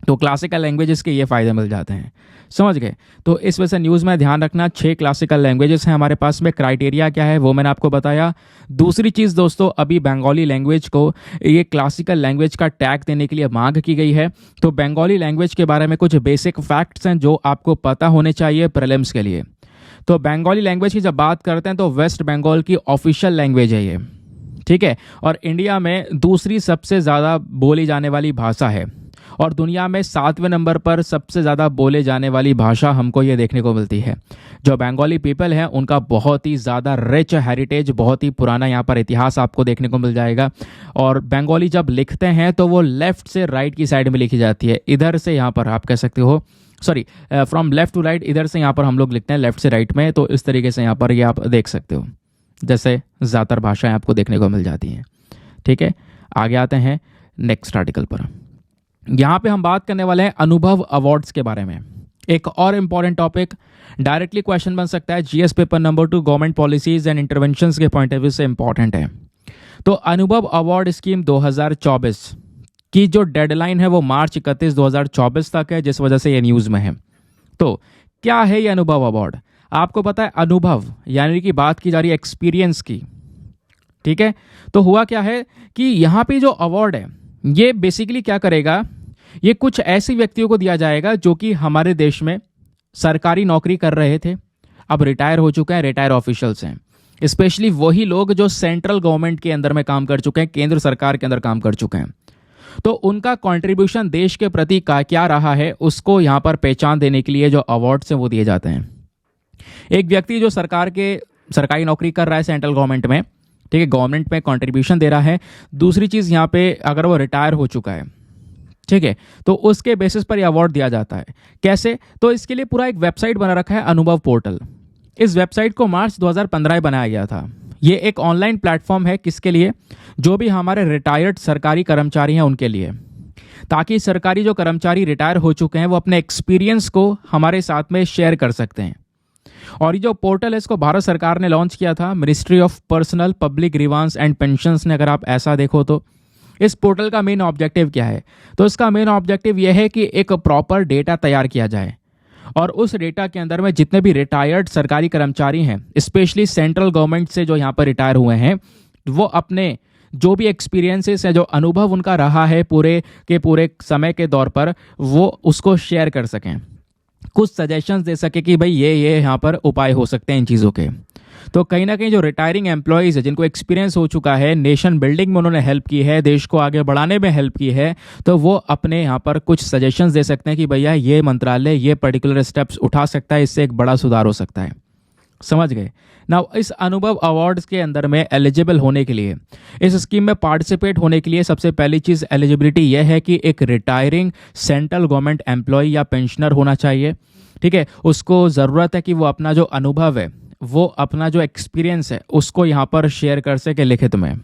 S1: तो क्लासिकल लैंग्वेजेस के ये फ़ायदे मिल जाते हैं। समझ गए? तो इस वजह से न्यूज़ में ध्यान रखना, 6 क्लासिकल लैंग्वेजेस हैं हमारे पास में। क्राइटेरिया क्या है वो मैंने आपको बताया। दूसरी चीज़ दोस्तों, अभी बंगाली लैंग्वेज को ये क्लासिकल लैंग्वेज का टैग देने के लिए मांग की गई है। तो बंगाली लैंग्वेज के बारे में कुछ बेसिक फैक्ट्स हैं जो आपको पता होने चाहिए प्रीलिम्स के लिए। तो बंगाली लैंग्वेज की जब बात करते हैं तो वेस्ट बंगाल की ऑफिशियल लैंग्वेज है ये, ठीक है, और इंडिया में दूसरी सबसे ज़्यादा बोली जाने वाली भाषा है और दुनिया में 7वें नंबर पर सबसे ज़्यादा बोले जाने वाली भाषा हमको ये देखने को मिलती है। जो बंगाली पीपल हैं उनका बहुत ही ज़्यादा रिच हेरिटेज, बहुत ही पुराना यहाँ पर इतिहास आपको देखने को मिल जाएगा। और बंगाली जब लिखते हैं तो वो लेफ़्ट से राइट की साइड में लिखी जाती है। इधर से यहाँ पर आप कह सकते हो, sorry, from left to right, इधर से यहाँ पर हम लोग लिखते हैं लेफ़्ट से राइट में। तो इस तरीके से यहाँ पर ये आप देख सकते हो, जैसे ज़्यादातर भाषाएँ आपको देखने को मिल जाती हैं। ठीक है, आगे आते हैं नेक्स्ट आर्टिकल पर। यहाँ पे हम बात करने वाले हैं अनुभव अवार्ड्स के बारे में। एक और इम्पॉर्टेंट टॉपिक, डायरेक्टली क्वेश्चन बन सकता है GS paper number 2 government policies and interventions के पॉइंट ऑफ व्यू से इम्पॉर्टेंट है। तो अनुभव अवार्ड स्कीम 2024 की जो डेडलाइन है वो मार्च 31, 2024 तक है, जिस वजह से ये न्यूज़ में है। तो क्या है ये अनुभव अवार्ड? आपको पता है, अनुभव यानी कि बात की जा रही है एक्सपीरियंस की, ठीक है। तो हुआ क्या है कि यहाँ पे जो अवार्ड है ये बेसिकली क्या करेगा, ये कुछ ऐसे व्यक्तियों को दिया जाएगा जो कि हमारे देश में सरकारी नौकरी कर रहे थे, अब रिटायर हो चुके हैं, रिटायर ऑफिशियल्स हैं। स्पेशली वही लोग जो सेंट्रल गवर्नमेंट के अंदर में काम कर चुके हैं, केंद्र सरकार के अंदर काम कर चुके हैं। तो उनका कंट्रीब्यूशन देश के प्रति क्या रहा है उसको यहाँ पर पहचान देने के लिए जो अवार्ड्स हैं वो दिए जाते हैं। एक व्यक्ति जो सरकारी नौकरी कर रहा है सेंट्रल गवर्नमेंट में, ठीक है, गवर्नमेंट में कंट्रीब्यूशन दे रहा है। दूसरी चीज़ यहाँ पे अगर वो रिटायर हो चुका है, ठीक है, तो उसके बेसिस पर यह अवार्ड दिया जाता है। कैसे? तो इसके लिए पूरा एक वेबसाइट बना रखा है, अनुभव पोर्टल। इस वेबसाइट को मार्च 2015 में बनाया गया था। ये एक ऑनलाइन प्लेटफॉर्म है, किसके लिए? जो भी हमारे रिटायर्ड सरकारी कर्मचारी हैं उनके लिए, ताकि सरकारी जो कर्मचारी रिटायर हो चुके हैं वो अपने एक्सपीरियंस को हमारे साथ में शेयर कर सकते हैं। और ये जो पोर्टल है इसको भारत सरकार ने लॉन्च किया था, ministry of personnel public grievance and pensions ने। अगर आप ऐसा देखो तो इस पोर्टल का मेन ऑब्जेक्टिव क्या है? तो इसका मेन ऑब्जेक्टिव यह है कि एक प्रॉपर डेटा तैयार किया जाए और उस डेटा के अंदर में जितने भी रिटायर्ड सरकारी कर्मचारी हैं, स्पेशली सेंट्रल गवर्नमेंट से जो यहाँ पर रिटायर हुए हैं, वो अपने जो भी एक्सपीरियंसेस है, जो अनुभव उनका रहा है पूरे के पूरे समय के दौर पर, वो उसको शेयर कर सकें, कुछ सजेशंस दे सके कि भाई ये यहाँ पर उपाय हो सकते हैं इन चीज़ों के। तो कहीं ना कहीं जो रिटायरिंग एम्प्लॉयज़ है, जिनको एक्सपीरियंस हो चुका है, नेशन बिल्डिंग में उन्होंने हेल्प की है, देश को आगे बढ़ाने में हेल्प की है, तो वो अपने यहाँ पर कुछ सजेशंस दे सकते हैं कि भैया ये मंत्रालय ये पर्टिकुलर स्टेप्स उठा सकता है, इससे एक बड़ा सुधार हो सकता है। समझ गए ना। इस अनुभव अवार्ड्स के अंदर में एलिजिबल होने के लिए, इस स्कीम में पार्टिसिपेट होने के लिए सबसे पहली चीज़ एलिजिबिलिटी यह है कि एक रिटायरिंग सेंट्रल गवर्नमेंट एम्प्लॉय या पेंशनर होना चाहिए। ठीक है, उसको ज़रूरत है कि वो अपना जो अनुभव है, वो अपना जो एक्सपीरियंस है, उसको यहाँ पर शेयर कर सके लिखित में।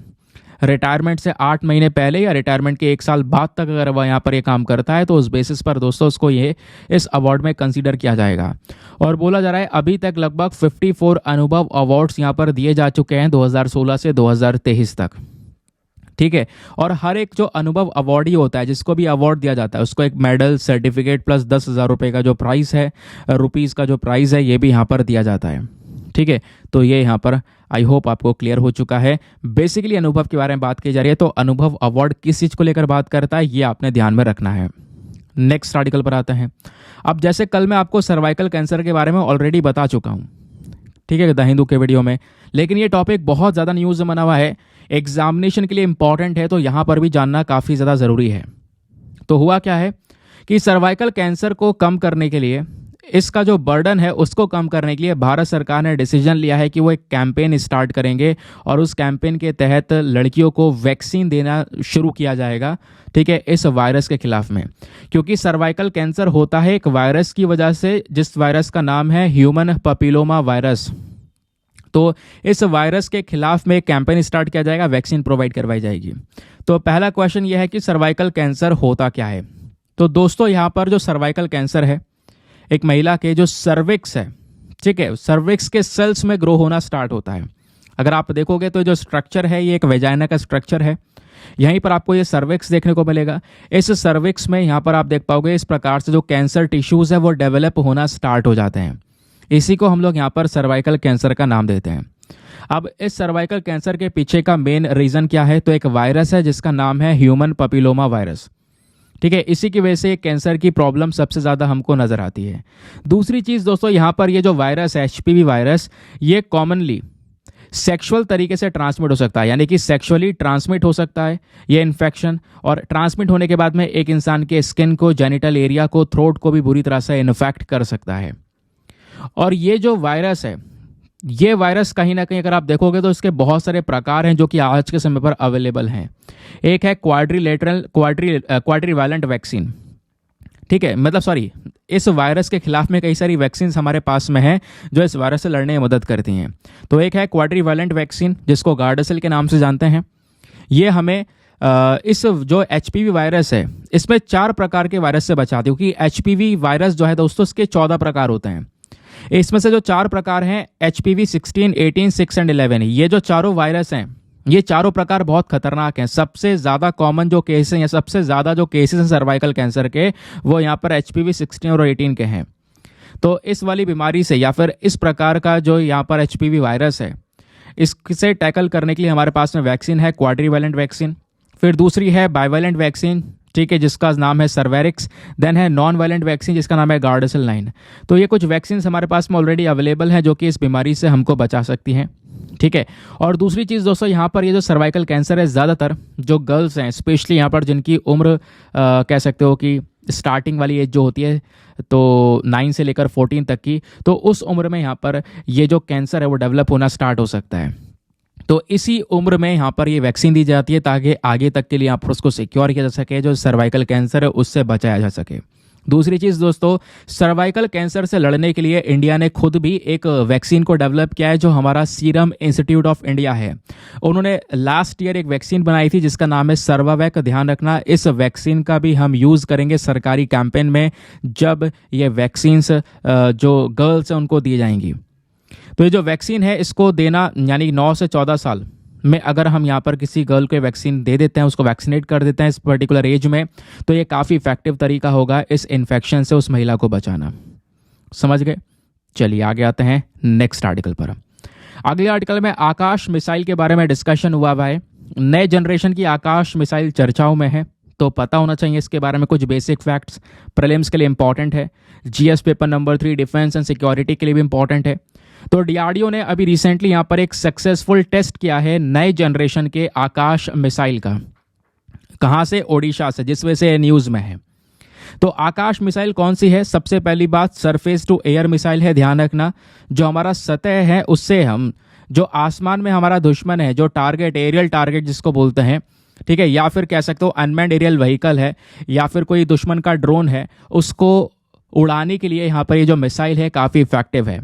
S1: रिटायरमेंट से 8 महीने पहले या रिटायरमेंट के 1 साल बाद तक अगर वह यहाँ पर ये काम करता है, तो उस बेसिस पर दोस्तों उसको ये इस अवार्ड में कंसीडर किया जाएगा। और बोला जा रहा है अभी तक लगभग 54 अनुभव अवार्ड्स यहाँ पर दिए जा चुके हैं 2016 से 2023 तक। ठीक है, और हर एक जो अनुभव अवार्डी होता है, जिसको भी अवार्ड दिया जाता है, उसको एक मेडल, सर्टिफिकेट प्लस 10,000 रुपये का जो प्राइस है, रुपीज़ का जो प्राइस है, ये भी यहाँ पर दिया जाता है। ठीक है, तो ये यहाँ पर आई होप आपको क्लियर हो चुका है। बेसिकली अनुभव के बारे में बात की जा रही है, तो अनुभव अवार्ड किस चीज़ को लेकर बात करता है, ये आपने ध्यान में रखना है। नेक्स्ट आर्टिकल पर आते हैं। अब जैसे कल मैं आपको सर्वाइकल कैंसर के बारे में ऑलरेडी बता चुका हूँ, ठीक है, द हिंदू के वीडियो में, लेकिन ये टॉपिक बहुत ज़्यादा न्यूज़ में बना हुआ है, एग्जामिनेशन के लिए इंपॉर्टेंट है, तो यहाँ पर भी जानना काफ़ी ज़्यादा ज़रूरी है। तो हुआ क्या है कि सर्वाइकल कैंसर को कम करने के लिए, इसका जो बर्डन है उसको कम करने के लिए भारत सरकार ने डिसीजन लिया है कि वो एक कैंपेन स्टार्ट करेंगे, और उस कैंपेन के तहत लड़कियों को वैक्सीन देना शुरू किया जाएगा। ठीक है, इस वायरस के खिलाफ में, क्योंकि सर्वाइकल कैंसर होता है एक वायरस की वजह से, जिस वायरस का नाम है ह्यूमन पैपिलोमा वायरस। तो इस वायरस के खिलाफ में एक कैंपेन स्टार्ट किया जाएगा, वैक्सीन प्रोवाइड करवाई जाएगी। तो पहला क्वेश्चन यह है कि सर्वाइकल कैंसर होता क्या है। तो दोस्तों यहाँ पर जो सर्वाइकल कैंसर है, एक महिला के जो सर्विक्स है, ठीक है, सर्विक्स के सेल्स में ग्रो होना स्टार्ट होता है। अगर आप देखोगे तो जो स्ट्रक्चर है, ये एक वेजाइना का स्ट्रक्चर है, यहीं पर आपको ये सर्विक्स देखने को मिलेगा। इस सर्विक्स में यहाँ पर आप देख पाओगे इस प्रकार से जो कैंसर टिश्यूज है वो डेवलप होना स्टार्ट हो जाते हैं। इसी को हम लोग यहाँ पर सर्वाइकल कैंसर का नाम देते हैं। अब इस सर्वाइकल कैंसर के पीछे का मेन रीज़न क्या है, तो एक वायरस है जिसका नाम है ह्यूमन पैपिलोमा वायरस। ठीक है, इसी की वजह से कैंसर की प्रॉब्लम सबसे ज़्यादा हमको नज़र आती है। दूसरी चीज़ दोस्तों, यहाँ पर ये जो वायरस है, HPV वायरस, ये कॉमनली सेक्सुअल तरीके से ट्रांसमिट हो सकता है, यानी कि सेक्सुअली ट्रांसमिट हो सकता है ये इन्फेक्शन, और ट्रांसमिट होने के बाद में एक इंसान के स्किन को, जेनिटल एरिया को, थ्रोट को भी बुरी तरह से इन्फेक्ट कर सकता है। और ये जो वायरस है, ये वायरस कहीं ना कहीं अगर आप देखोगे तो इसके बहुत सारे प्रकार हैं जो कि आज के समय पर अवेलेबल हैं। एक है क्वाड्रीवैलेंट वैक्सीन। ठीक है, मतलब सॉरी, इस वायरस के खिलाफ में कई सारी वैक्सीन हमारे पास में हैं जो इस वायरस से लड़ने में मदद करती हैं। तो एक है क्वाड्रीवैलेंट वैक्सीन, जिसको गार्डासिल के नाम से जानते हैं। ये हमें इस जो HPV वायरस है, इसमें 4 प्रकार के वायरस से बचाती है, क्योंकि HPV वायरस जो है दोस्तों, इसके 14 प्रकार होते हैं। इसमें से जो 4 प्रकार हैं, HPV 16, 18, 6 एंड 11, ये जो चारों वायरस हैं, ये चारों प्रकार बहुत खतरनाक हैं। सबसे ज़्यादा कॉमन जो केस हैं, या सबसे ज़्यादा जो केसेस हैं सर्वाइकल कैंसर के, वो यहाँ पर HPV 16 और 18 के हैं। तो इस वाली बीमारी से, या फिर इस प्रकार का जो यहाँ पर HPV वायरस है, इससे टैकल करने के लिए हमारे पास में वैक्सीन है, क्वाड्रीवैलेंट वैक्सीन। फिर दूसरी है बाइवैलेंट वैक्सीन, ठीक है, जिसका नाम है सर्वेरिक्स। देन है नॉन वायलेंट वैक्सीन, जिसका नाम है गार्डासिल 9। तो ये कुछ वैक्सीन हमारे पास में ऑलरेडी अवेलेबल हैं जो कि इस बीमारी से हमको बचा सकती हैं। ठीक है, और दूसरी चीज़ दोस्तों, यहाँ पर ये जो सर्वाइकल कैंसर है, ज़्यादातर जो गर्ल्स हैं, स्पेशली यहाँ पर जिनकी उम्र कह सकते हो कि स्टार्टिंग वाली एज जो होती है, तो 9 से लेकर 14 तक की, तो उस उम्र में यहाँ पर ये जो कैंसर है वो डेवलप होना स्टार्ट हो सकता है। तो इसी उम्र में यहाँ पर ये वैक्सीन दी जाती है, ताकि आगे तक के लिए यहाँ पर उसको सिक्योर किया जा सके, जो सर्वाइकल कैंसर है उससे बचाया जा सके। दूसरी चीज़ दोस्तों, सर्वाइकल कैंसर से लड़ने के लिए इंडिया ने खुद भी एक वैक्सीन को डेवलप किया है, जो हमारा सीरम इंस्टीट्यूट ऑफ इंडिया है। उन्होंने लास्ट ईयर एक वैक्सीन बनाई थी जिसका नाम है सर्वावैक। ध्यान रखना, इस वैक्सीन का भी हम यूज़ करेंगे सरकारी कैंपेन में, जब ये वैक्सीन्स जो गर्ल्स हैं उनको दी जाएंगी। तो ये जो वैक्सीन है, इसको देना यानी 9 से 14 साल में अगर हम यहाँ पर किसी गर्ल को वैक्सीन दे देते हैं, उसको वैक्सीनेट कर देते हैं इस पर्टिकुलर एज में, तो ये काफ़ी इफेक्टिव तरीका होगा इस इन्फेक्शन से उस महिला को बचाना। समझ गए? चलिए आगे आते हैं नेक्स्ट आर्टिकल पर। अगले आर्टिकल में आकाश मिसाइल के बारे में डिस्कशन हुआ है। नए जनरेशन की आकाश मिसाइल चर्चाओं में है, तो पता होना चाहिए इसके बारे में कुछ बेसिक फैक्ट्स। प्रीलिम्स के लिए इंपॉर्टेंट है, GS paper number 3 defence and security के लिए भी इंपॉर्टेंट है। तो डीआरडीओ ने अभी रिसेंटली यहाँ पर एक सक्सेसफुल टेस्ट किया है नए जनरेशन के आकाश मिसाइल का। कहाँ से? ओडिशा से, जिस वजह से न्यूज़ में है। तो आकाश मिसाइल कौन सी है? सबसे पहली बात, सरफेस टू एयर मिसाइल है। ध्यान रखना, जो हमारा सतह है उससे हम, जो आसमान में हमारा दुश्मन है, जो टारगेट, एरियल टारगेट जिसको बोलते हैं, ठीक है, या फिर कह सकते हो अनमैन्ड एरियल व्हीकल है, या फिर कोई दुश्मन का ड्रोन है, उसको उड़ाने के लिए यहाँ पर ये जो मिसाइल है काफ़ी इफेक्टिव है।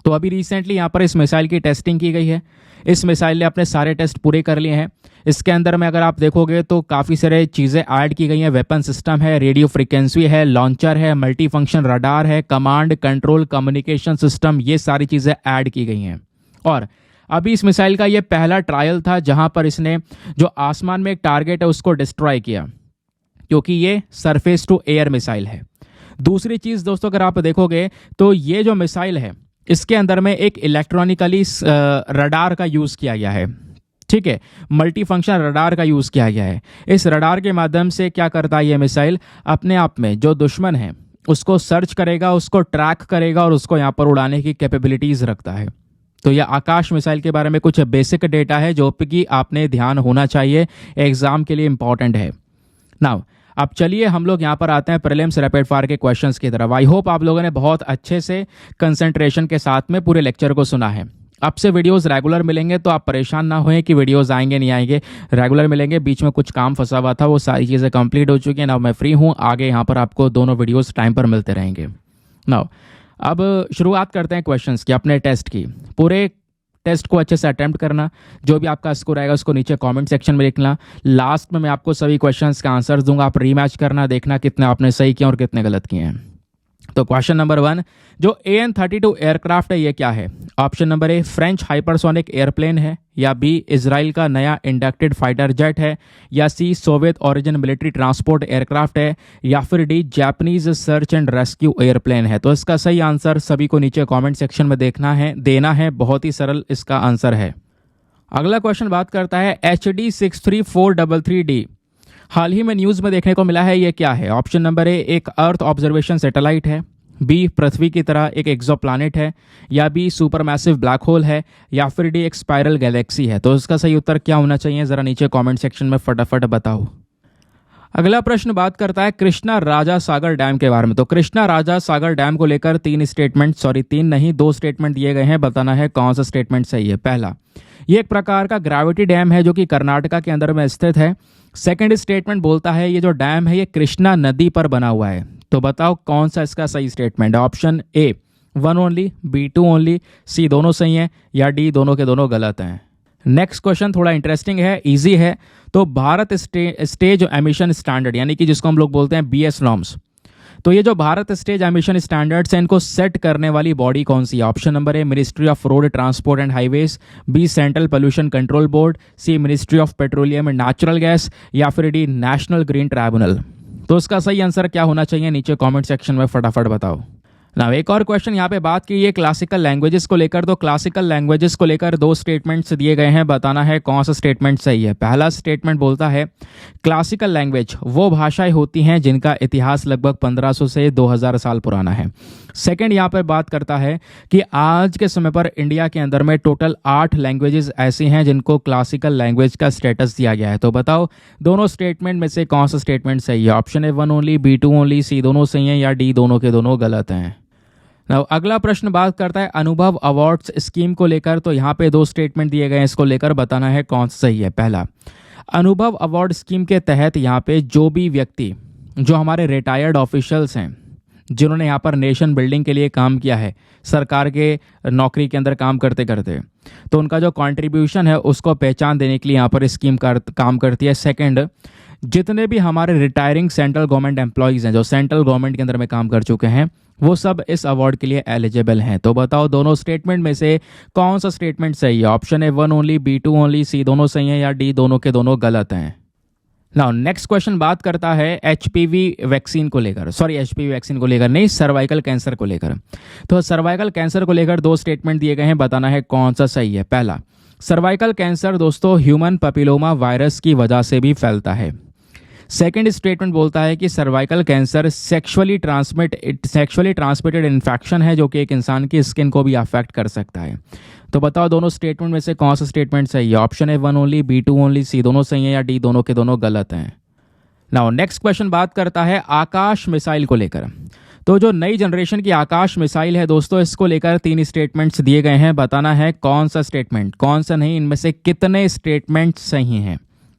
S1: तो अभी रिसेंटली यहाँ पर इस मिसाइल की टेस्टिंग की गई है। इस मिसाइल ने अपने सारे टेस्ट पूरे कर लिए हैं। इसके अंदर में अगर आप देखोगे तो काफ़ी सारे चीज़ें ऐड की गई हैं। वेपन सिस्टम है, रेडियो फ्रिक्वेंसी है, लॉन्चर है, मल्टी फंक्शन रडार है, कमांड कंट्रोल कम्युनिकेशन सिस्टम, ये सारी चीज़ें ऐड की गई हैं। और अभी इस मिसाइल का ये पहला ट्रायल था जहां पर इसने जो आसमान में एक टारगेट है उसको डिस्ट्रॉय किया, क्योंकि ये सरफेस टू एयर मिसाइल है। दूसरी चीज़ दोस्तों, अगर आप देखोगे तो ये जो मिसाइल है इसके अंदर में एक इलेक्ट्रॉनिकली रडार का यूज़ किया गया है, ठीक है, मल्टी फंक्शन रडार का यूज़ किया गया है। इस रडार के माध्यम से क्या करता है ये मिसाइल, अपने आप में जो दुश्मन है उसको सर्च करेगा, उसको ट्रैक करेगा और उसको यहाँ पर उड़ाने की कैपेबिलिटीज़ रखता है। तो यह आकाश मिसाइल के बारे में कुछ बेसिक डेटा है जो कि आपने ध्यान होना चाहिए, एग्जाम के लिए इंपॉर्टेंट है। नाउ अब चलिए हम लोग यहाँ पर आते हैं प्रीलिम्स रैपिड फायर के क्वेश्चंस की तरफ। आई होप आप लोगों ने बहुत अच्छे से कंसंट्रेशन के साथ में पूरे लेक्चर को सुना है। अब से वीडियोस रेगुलर मिलेंगे, तो आप परेशान ना होएं कि वीडियोस आएंगे नहीं आएंगे, रेगुलर मिलेंगे। बीच में कुछ काम फंसा हुआ था, वो सारी चीज़ें कंप्लीट हो चुकी हैं। नाउ मैं फ्री हूँ, आगे यहाँ पर आपको दोनों वीडियोस टाइम पर मिलते रहेंगे। नाउ अब शुरुआत करते हैं क्वेश्चंस की, अपने टेस्ट की। पूरे टेस्ट को अच्छे से अटेम्प्ट करना, जो भी आपका स्कोर आएगा उसको नीचे कमेंट सेक्शन में लिखना। लास्ट में मैं आपको सभी क्वेश्चंस का आंसर दूंगा, आप रीमैच करना, देखना कितने आपने सही किया और कितने गलत किए हैं। तो क्वेश्चन नंबर 1, जो AN-32 एयरक्राफ्ट है ये क्या है? ऑप्शन नंबर ए, फ्रेंच हाइपरसोनिक एयरप्लेन है, या बी, इजराइल का नया इंडक्टेड फाइटर जेट है, या C, Soviet origin military transport aircraft है, या फिर D, Japanese search and rescue airplane है। तो इसका सही आंसर सभी को नीचे कमेंट सेक्शन में देना है। बहुत ही सरल इसका आंसर है। अगला क्वेश्चन बात करता है HD 63433D। हाल ही में न्यूज़ में देखने को मिला है, ये क्या है? ऑप्शन नंबर ए, एक अर्थ ऑब्जर्वेशन सैटेलाइट है, बी, पृथ्वी की तरह एक एक्सोप्लैनेट है, या बी, सुपरमैसिव ब्लैक होल है, या फिर डी, एक स्पाइरल गैलेक्सी है। तो इसका सही उत्तर क्या होना चाहिए, ज़रा नीचे कमेंट सेक्शन में फटाफट बताओ। अगला प्रश्न बात करता है कृष्णा राजा सागर डैम के बारे में। तो कृष्णा राजा सागर डैम को लेकर दो स्टेटमेंट दिए गए हैं, बताना है कौन सा स्टेटमेंट सही है। पहला, ये एक प्रकार का ग्रेविटी डैम है जो कि कर्नाटका के अंदर में स्थित है। सेकंड स्टेटमेंट बोलता है ये जो डैम है ये कृष्णा नदी पर बना हुआ है। तो बताओ कौन सा इसका सही स्टेटमेंट है। Option A 1 only, B 2 only, C दोनों सही हैं, या डी दोनों के दोनों गलत हैं। नेक्स्ट क्वेश्चन थोड़ा इंटरेस्टिंग है, इजी है। तो भारत स्टेज एमिशन स्टैंडर्ड, यानी कि जिसको हम लोग बोलते हैं BS नॉर्म्स, तो ये जो भारत स्टेज एमिशन स्टैंडर्ड्स हैं इनको सेट करने वाली बॉडी कौन सी है? Option number A, ministry of road transport and highways, B, central pollution control board, C, ministry of petroleum and natural gas, या फिर डी, नेशनल ग्रीन ट्राइब्यूनल। तो इसका सही आंसर क्या होना चाहिए, नीचे कमेंट सेक्शन में फटाफट बताओ। ना एक और क्वेश्चन यहाँ पे बात की है क्लासिकल लैंग्वेजेस को लेकर। तो क्लासिकल लैंग्वेजेस को लेकर 2 स्टेटमेंट्स दिए गए हैं, बताना है कौन सा स्टेटमेंट सही है। पहला स्टेटमेंट बोलता है क्लासिकल लैंग्वेज वो भाषाएं होती हैं जिनका इतिहास लगभग 1500 से 2000 साल पुराना है। सेकंड यहाँ पर बात करता है कि आज के समय पर इंडिया के अंदर में टोटल 8 लैंग्वेजेस ऐसी हैं जिनको क्लासिकल लैंग्वेज का स्टेटस दिया गया है। तो बताओ दोनों स्टेटमेंट में से कौन सा स्टेटमेंट सही है। Option A 1 only, B 2 only, C दोनों सही हैं, या डी दोनों के दोनों गलत हैं। अगला प्रश्न बात करता है अनुभव अवार्ड्स स्कीम को लेकर। तो यहाँ पे 2 स्टेटमेंट दिए गए हैं, इसको लेकर बताना है कौन सा सही है। पहला, अनुभव अवार्ड स्कीम के तहत यहाँ पे जो भी व्यक्ति, जो हमारे रिटायर्ड ऑफिशियल्स हैं जिन्होंने यहाँ पर नेशन बिल्डिंग के लिए काम किया है, सरकार के नौकरी के अंदर काम करते करते, तो उनका जो कंट्रीब्यूशन है उसको पहचान देने के लिए यहाँ पर स्कीम काम करती है। सेकंड, जितने भी हमारे रिटायरिंग सेंट्रल गवर्नमेंट एम्प्लॉयज़ हैं जो सेंट्रल गवर्नमेंट के अंदर में काम कर चुके हैं, वो सब इस अवार्ड के लिए एलिजिबल हैं। तो बताओ दोनों स्टेटमेंट में से कौन सा स्टेटमेंट सही है। Option A 1 only, B 2 only, C दोनों सही हैं, या डी दोनों के दोनों गलत हैं। नाउ नेक्स्ट क्वेश्चन बात करता है HPV वैक्सीन को लेकर, HPV वैक्सीन को लेकर नहीं, सर्वाइकल कैंसर को लेकर। तो सर्वाइकल कैंसर को लेकर 2 स्टेटमेंट दिए गए हैं, बताना है कौन सा सही है। पहला, सर्वाइकल कैंसर दोस्तों ह्यूमन पैपिलोमा वायरस की वजह से भी फैलता है। सेकेंड स्टेटमेंट बोलता है कि cervical cancer sexually transmitted infection है जो कि एक इंसान की स्किन को भी अफेक्ट कर सकता है। तो बताओ दोनों स्टेटमेंट में से कौन सा स्टेटमेंट सही है? Option A 1 only, B 2 only, C दोनों सही है या डी दोनों के दोनों गलत हैं? नाउ नेक्स्ट क्वेश्चन बात करता है आकाश मिसाइल को लेकर। तो जो नई जनरेशन की आकाश मिसाइल है दोस्तों, इसको लेकर 3 स्टेटमेंट्स दिए गए हैं। बताना है कौन सा स्टेटमेंट, कौन सा नहीं, इनमें से कितने स्टेटमेंट सही हैं।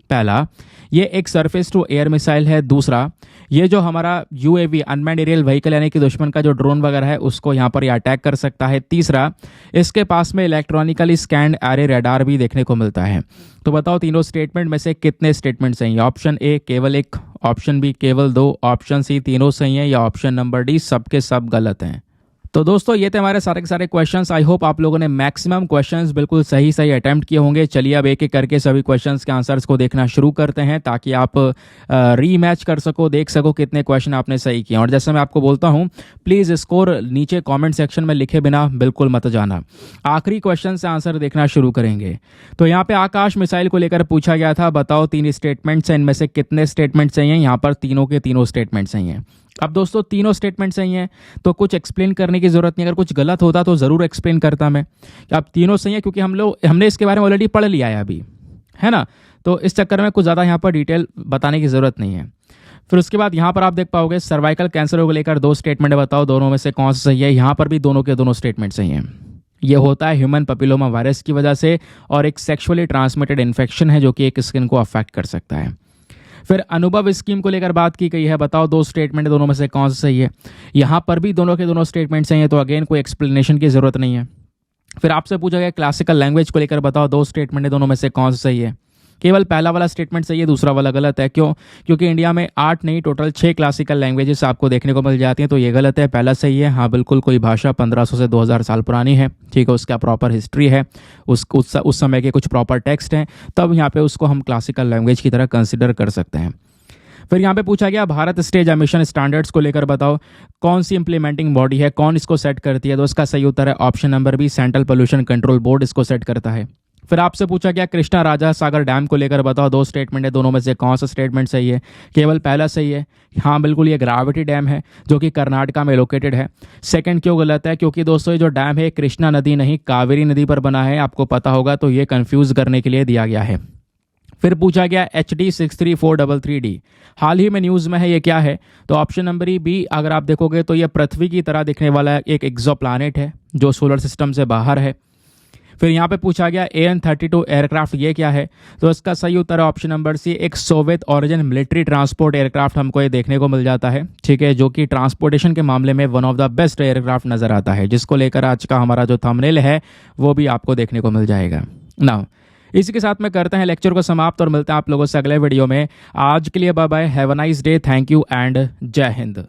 S1: पहला, ये एक सरफेस टू एयर मिसाइल है। दूसरा, ये जो हमारा यूएवी अनमैन्ड एरियल व्हीकल यानी कि दुश्मन का जो ड्रोन वगैरह है उसको यहाँ पर ये अटैक कर सकता है। तीसरा, इसके पास में इलेक्ट्रॉनिकली स्कैन्ड एरे रडार भी देखने को मिलता है। तो बताओ तीनों स्टेटमेंट में से कितने स्टेटमेंट सही हैं? ऑप्शन ए केवल 1, ऑप्शन बी केवल 2, ऑप्शन सी तीनों सही हैं या ऑप्शन नंबर डी सबके सब गलत हैं? तो दोस्तों ये थे हमारे सारे के सारे क्वेश्चंस। आई होप आप लोगों ने मैक्सिमम क्वेश्चंस बिल्कुल सही अटेम्प्ट किए होंगे। चलिए अब एक एक करके सभी क्वेश्चंस के आंसर्स को देखना शुरू करते हैं ताकि आप रीमैच कर सको, देख सको कितने क्वेश्चन आपने सही किए। और जैसे मैं आपको बोलता हूँ, प्लीज़ स्कोर नीचे कॉमेंट सेक्शन में लिखे बिना बिल्कुल मत जाना। आखिरी क्वेश्चन से आंसर देखना शुरू करेंगे। तो यहाँ पे आकाश मिसाइल को लेकर पूछा गया था, बताओ 3 स्टेटमेंट्स हैं, इनमें से कितने स्टेटमेंट सही हैं? यहाँ पर तीनों के तीनों स्टेटमेंट सही हैं। अब दोस्तों तीनों स्टेटमेंट सही हैं तो कुछ एक्सप्लेन करने की ज़रूरत नहीं। अगर कुछ गलत होता तो ज़रूर एक्सप्लेन करता मैं। अब तीनों सही हैं क्योंकि हमने इसके बारे में ऑलरेडी पढ़ लिया है अभी, है ना। तो इस चक्कर में कुछ ज़्यादा यहाँ पर डिटेल बताने की ज़रूरत नहीं है। फिर उसके बाद यहाँ पर आप देख पाओगे सर्वाइकल कैंसर को लेकर 2 स्टेटमेंट है, बताओ दोनों में से कौन सा सही है? यहाँ पर भी दोनों के दोनों स्टेटमेंट सही हैं। ये होता है ह्यूमन पैपिलोमा वायरस की वजह से और एक सेक्सुअली ट्रांसमिटेड इन्फेक्शन है जो कि एक स्किन को अफेक्ट कर सकता है। फिर अनुभव स्कीम को लेकर बात की गई है, बताओ 2 स्टेटमेंट दोनों में से कौन सा सही है? यहाँ पर भी दोनों के दोनों स्टेटमेंट सही है, तो अगेन कोई एक्सप्लेनेशन की जरूरत नहीं है। फिर आपसे पूछा गया क्लासिकल लैंग्वेज को लेकर, बताओ 2 स्टेटमेंट दोनों में से कौन सा सही है? केवल पहला वाला स्टेटमेंट सही है, दूसरा वाला गलत है। क्यों? क्योंकि इंडिया में 8 नहीं टोटल 6 क्लासिकल लैंग्वेजेस आपको देखने को मिल जाती हैं, तो ये गलत है। पहला सही है। हाँ बिल्कुल, कोई भाषा 1500 से 2000 साल पुरानी है, ठीक है, उसका प्रॉपर हिस्ट्री है, उस समय के कुछ प्रॉपर टेक्स्ट हैं, तब यहाँ पे उसको हम क्लासिकल लैंग्वेज की तरह कंसिडर कर सकते हैं। फिर यहाँ पे पूछा गया भारत स्टेज एमिशन स्टैंडर्ड्स को लेकर, बताओ कौन सी इंप्लीमेंटिंग बॉडी है, कौन इसको सेट करती है? तो इसका सही उत्तर है option number B, central pollution control board इसको सेट करता है। फिर आपसे पूछा गया कृष्णा राजा सागर डैम को लेकर, बताओ 2 स्टेटमेंट है, दोनों में से कौन सा स्टेटमेंट सही है? केवल पहला सही है। हाँ बिल्कुल, ये ग्रेविटी डैम है जो कि कर्नाटका में लोकेटेड है। सेकंड क्यों गलत है? क्योंकि दोस्तों ये जो डैम है कृष्णा नदी नहीं कावेरी नदी पर बना है, आपको पता होगा, तो ये कंफ्यूज करने के लिए दिया गया है। फिर पूछा गया HD 63433D हाल ही में न्यूज़ में है, ये क्या है? तो ऑप्शन नंबर बी, अगर आप देखोगे तो ये पृथ्वी की तरह दिखने वाला एक एक्सोप्लैनेट है जो सोलर सिस्टम से बाहर है। फिर यहाँ पे पूछा गया AN-32 एयरक्राफ्ट ये क्या है? तो इसका सही उत्तर है ऑप्शन नंबर सी, एक Soviet origin military transport aircraft हमको ये देखने को मिल जाता है, ठीक है, जो कि ट्रांसपोर्टेशन के मामले में one of the best aircraft नज़र आता है, जिसको लेकर आज का हमारा जो थंबनेल है वो भी आपको देखने को मिल जाएगा ना। इसी के साथ में करते हैं लेक्चर को समाप्त और मिलते हैं आप लोगों से अगले वीडियो में। आज के लिए bye bye, have a nice day, thank you and जय हिंद।